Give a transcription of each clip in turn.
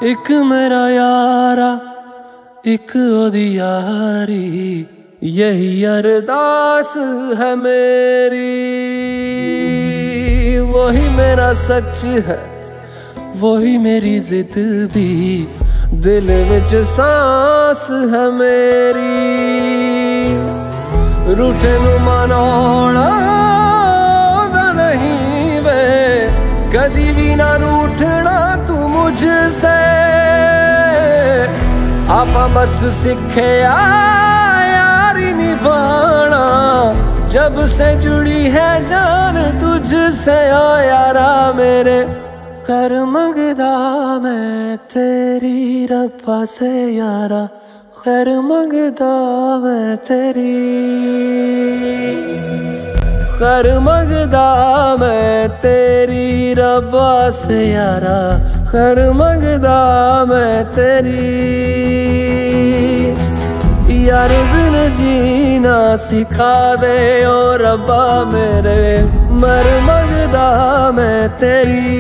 एक मेरा यारा एक ओदी यारी, यही अरदास है मेरी। वही मेरा सच है, वही मेरी जिद भी, दिल विच सांस है मेरी। रूठे नू मनाउणा नहीं वे, कदी भी ना रूठना तू मुझसे। आपा बस सीखे यारी निभाना, जब से जुड़ी है जान तुझसे। ओ यारा मेरे कर मंगदा मैं तेरी रब्बा से यारा, खैर मंगदा मैं तेरी, खैर मंगदा मैं तेरी रब्बा से यारा, खैर मंगदा मैं तेरी। यार बिन जीना सिखा दे ओ रब्बा मेरे, मर मंगदा मैं तेरी,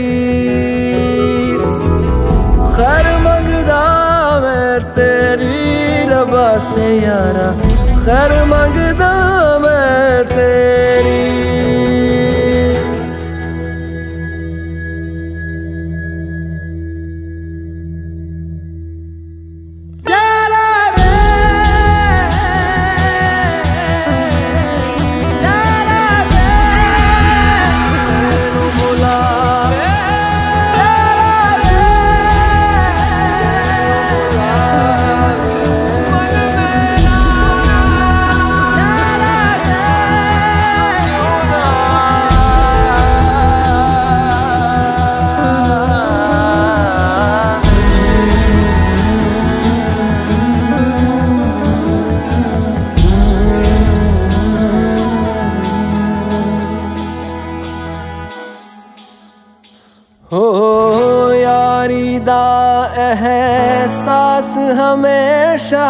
खैर मंगदा मैं तेरी रब्बा से यारा, खैर मंगदा मैं तेरी। हो यारी दा एहसास हमेशा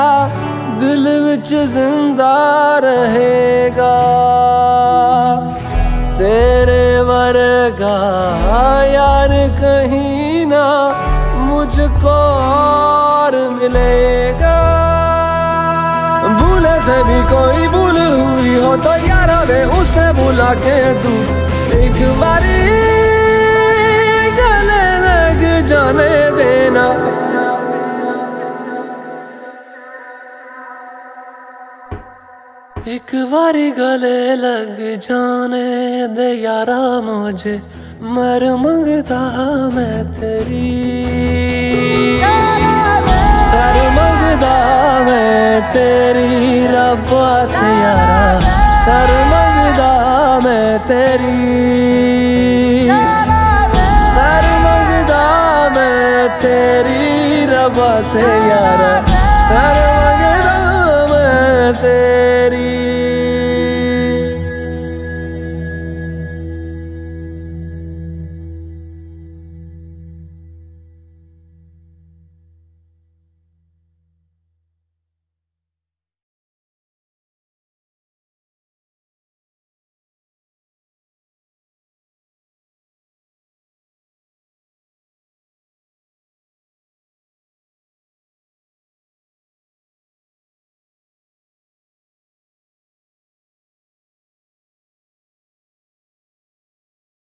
दिल विच जिंदा रहेगा। तेरे वर्गा यार कहीं ना मुझको और मिलेगा। भूले से भी कोई भूल हुई हो तो यारा वे उसे भुला के तू एक बारी जाने देना। एक बारी गले लग जाने दे यारा मुझे, मर मंगदा मैं तेरी, खैर मंगदा मैं तेरी रब्बा से यारा, खैर मंगदा मैं तेरी, तेरी रब्बा से यारा,